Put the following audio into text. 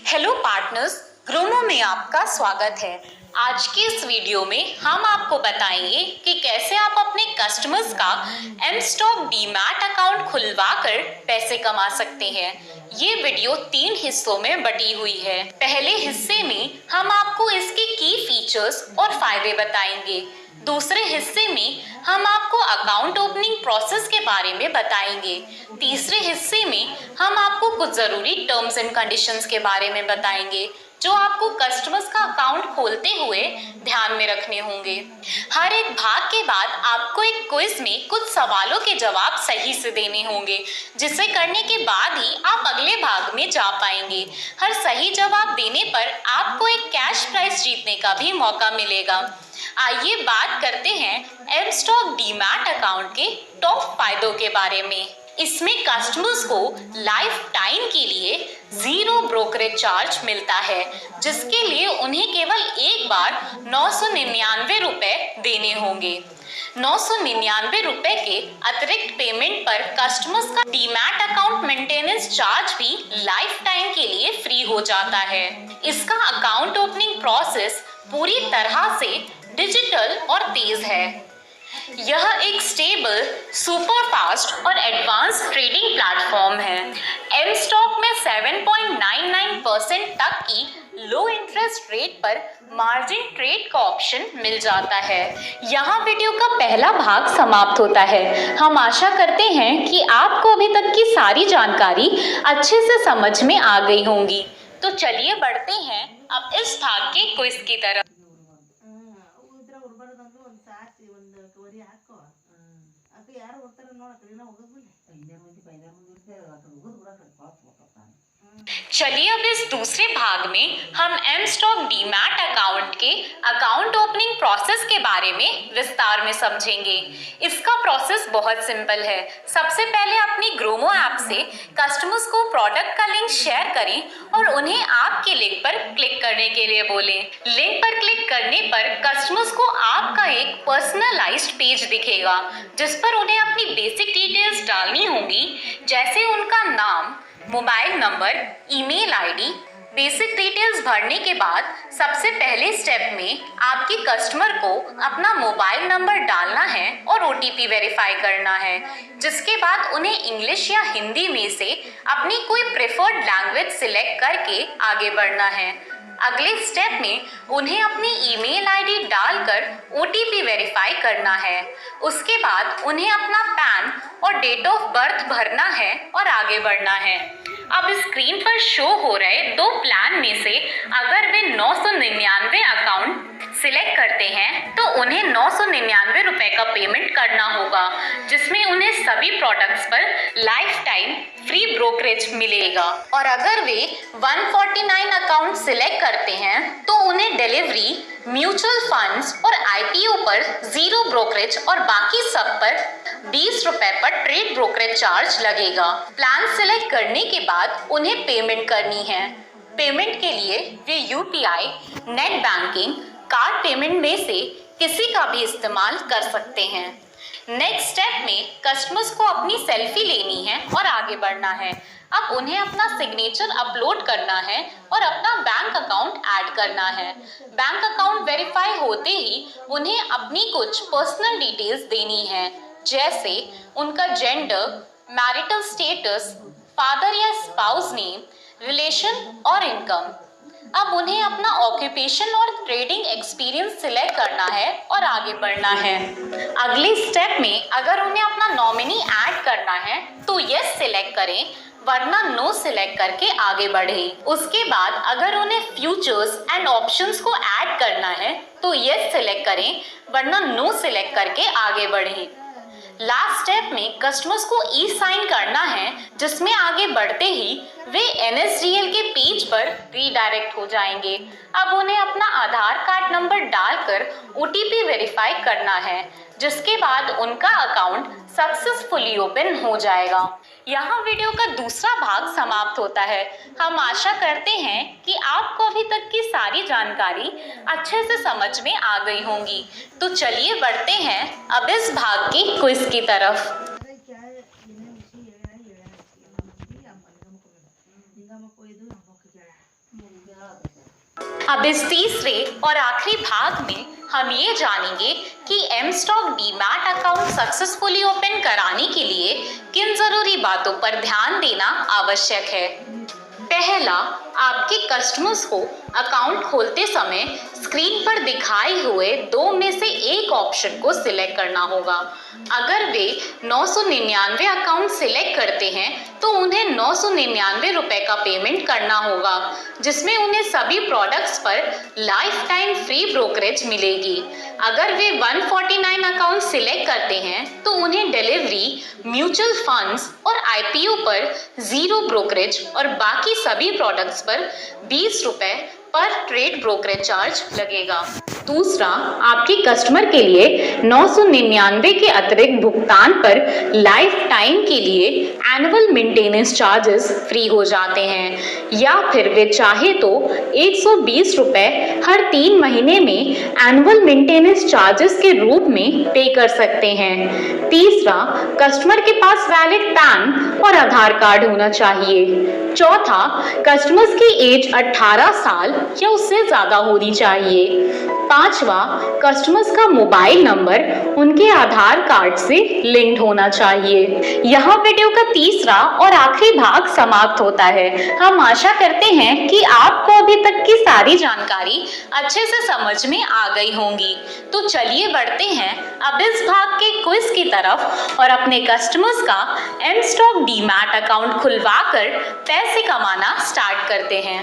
Hello partners, Gromo में आपका स्वागत है। आज की इस वीडियो में हम आपको बताएंगे कि कैसे आप अपने कस्टमर्स का एम स्टॉक डीमैट अकाउंट खुलवाकर पैसे कमा सकते हैं। ये वीडियो 3 हिस्सों में बटी हुई है। पहले हिस्से में हम आपको इसके की फीचर्स और फायदे बताएंगे। दूसरे हिस्से में हम आपको अकाउंट ओपनिंग प्रोसेस के बारे में बताएंगे। तीसरे हिस्से में हम आपको कुछ जरूरी टर्म्स एंड कंडीशंस के बारे में बताएंगे जो आपको कस्टमर्स का अकाउंट खोलते हुए ध्यान में रखने होंगे। हर एक भाग के बाद आपको एक क्विज में कुछ सवालों के जवाब सही से देने होंगे, जिसे करने के बाद ही आप अगले भाग में जा पाएंगे। हर सही जवाब देने पर आपको एक कैश प्राइज जीतने का भी मौका मिलेगा। आइए बात करते हैं एम स्टॉक डीमैट अकाउंट के टॉप फायदों के बारे में। इसमें कस्टमर्स को लाइफ टाइम के लिए 0 ब्रोकरेज चार्ज मिलता है, जिसके लिए उन्हें केवल एक बार 999 रुपए देने होंगे। 999 रुपए के अतिरिक्त पेमेंट पर कस्टमर्स का डीमैट अकाउंट मेंटेनेंस चार्ज भी लाइफ टाइम के लिए फ्री हो जाता है। इसका अकाउंट ओपनिंग प्रोसेस पूरी तरह से डिजिटल और तेज है। यह एक स्टेबल, सुपर फास्ट और एडवांस ट्रेडिंग प्लेटफॉर्म है। एम स्टॉक में 7.99% तक की लो इंटरेस्ट रेट पर मार्जिन ट्रेड का ऑप्शन मिल जाता है। यहाँ वीडियो का पहला भाग समाप्त होता है। हम आशा करते हैं कि आपको अभी तक की सारी जानकारी अच्छे से समझ में आ गई होंगी। तो चलिए बढ़ते हैं अब इस भाग के क्विज की तरफ। चलिए अब इस दूसरे भाग में हम एम स्टॉक डीमैट अकाउंट के अकाउंट ओपनिंग प्रोसेस के बारे में विस्तार में समझेंगे। इसका प्रोसेस बहुत सिंपल है। सबसे पहले अपनी ग्रोमो ऐप से कस्टमर्स को प्रोडक्ट का लिंक शेयर करें और उन्हें आपके लिंक पर क्लिक करने के लिए बोलें। लिंक पर क्लिक करने पर कस्टमर्स को आपका एक पर्सनलाइज्ड पेज दिखेगा, जिस पर उन्हें अपनी बेसिक डिटेल्स डालनी होंगी, जैसे उनका नाम, mobile number, email ID. Basic details भरने के बाद सबसे पहले स्टेप में आपके कस्टमर को अपना मोबाइल नंबर डालना है और ओटीपी वेरीफाई करना है, जिसके बाद उन्हें इंग्लिश या हिंदी में से अपनी कोई प्रेफर्ड लैंग्वेज सिलेक्ट करके आगे बढ़ना है। अगले स्टेप में उन्हें अपनी ईमेल आईडी डालकर ओटीपी वेरीफाई करना है। उसके बाद उन्हें अपना पैन और डेट ऑफ बर्थ भरना है और आगे बढ़ना है। अब स्क्रीन पर शो हो रहे 2 प्लान में से अगर वे 999 अकाउंट सिलेक्ट करते हैं तो उन्हें 999 रुपए का पेमेंट करना होगा, जिसमें उन्हें सभी प्रोडक्ट्स पर लाइफ टाइम फ्री ब्रोकरेज मिलेगा। और अगर वे 149 अकाउंट सिलेक्ट करते हैं तो उन्हें डिलीवरी, म्यूचुअल फंड्स और आईपीओ पर 0 ब्रोकरेज और बाकी सब पर 20 रुपए पर ट्रेड ब्रोकरेज चार्ज लगेगा। प्लान सिलेक्ट करने के बाद उन्हें पेमेंट करनी है। पेमेंट के लिए वे UPI, net banking, card payment में से किसी का भी इस्तेमाल कर सकते हैं। नेक्स्ट स्टेप में कस्टमर्स को अपनी सेल्फी लेनी है और आगे बढ़ना है। अब उन्हें अपना सिग्नेचर अपलोड करना है और अपना बैंक अकाउंट ऐड करना है। बैंक अकाउंट वेरीफाई होते ही उन्हें अपनी कुछ पर्सनल डिटेल्स देनी है, जैसे उनका जेंडर, मैरिटल स्टेटस, फादर या स्पाउस नेम, रिलेशन और इनकम। अब उन्हें अपना ऑक्यूपेशन और ट्रेडिंग एक्सपीरियंस सिलेक्ट करना है और आगे बढ़ना है। अगले स्टेप में अगर उन्हें अपना नॉमिनी ऐड करना है तो यस सिलेक्ट करें, वरना नो सिलेक्ट करके आगे बढ़ें। उसके बाद अगर उन्हें फ्यूचर्स एंड ऑप्शंस को ऐड करना है तो यस सिलेक्ट करें, वरना नो सिलेक्ट करके आगे बढ़ें। लास्ट स्टेप में कस्टमर्स को ई साइन करना है, जिसमें आगे बढ़ते ही वे NSDL के पेज पर रीडायरेक्ट हो जाएंगे। अब उन्हें अपना आधार कार्ड नंबर डालकर ओटीपी वेरीफाई करना है, जिसके बाद उनका अकाउंट सक्सेसफुली ओपन हो जाएगा। यहाँ वीडियो का दूसरा भाग समाप्त होता है। हम आशा करते हैं कि आपको अभी तक की सारी जानकारी अच्छे से समझ में आ गई होंगी। तो चलिए बढ़ते हैं अब इस भाग की क्विज की तरफ। अब इस तीसरे और आखिरी भाग में हम ये जानेंगे कि M stock demat account successfully open कराने के लिए किन जरूरी बातों पर ध्यान देना आवश्यक है। पहला, आपके कस्टमर्स को अकाउंट खोलते समय स्क्रीन पर दिखाए हुए दो में से एक ऑप्शन को सिलेक्ट करना होगा। अगर वे 999 अकाउंट सिलेक्ट करते हैं तो उन्हें 999 रुपए का पेमेंट करना होगा, जिसमें उन्हें सभी प्रोडक्ट्स पर लाइफ टाइम फ्री ब्रोकरेज मिलेगी। अगर वे 149 अकाउंट सिलेक्ट करते हैं तो उन्हें डिलीवरी, म्यूचुअल फंड्स और आईपीओ पर 0 ब्रोकरेज और बाकी सभी प्रोडक्ट्स पर 20 रुपए पर ट्रेड ब्रोकरेज चार्ज लगेगा। दूसरा, आपके कस्टमर के लिए 999 के अतिरिक्त भुगतान पर लाइफ टाइम के लिए एनुअल मेंटेनेंस चार्जेस फ्री हो जाते हैं, या फिर वे चाहे तो 120 रुपए हर 3 महीने में एनुअल मेंटेनेंस चार्जेस के रूप में पे कर सकते हैं। तीसरा, कस्टमर के पास वैलिड पैन और आधार कार्ड होना चाहिए। चौथा, कस्टमर्स की एज 18 साल या उससे ज्यादा होनी चाहिए। पांचवा, कस्टमर्स का मोबाइल नंबर उनके आधार कार्ड से लिंक्ड होना चाहिए। यहाँ वीडियो का तीसरा और आखिरी भाग समाप्त होता है। हम आशा करते हैं कि आपको अभी तक की सारी जानकारी अच्छे से समझ में आ गई होंगी। तो चलिए बढ़ते हैं अब इस भाग के क्विज की तरफ और अपने कस्टमर्स का एम स्टॉक डीमैट अकाउंट खुलवाकर पैसे कमाना स्टार्ट करते हैं।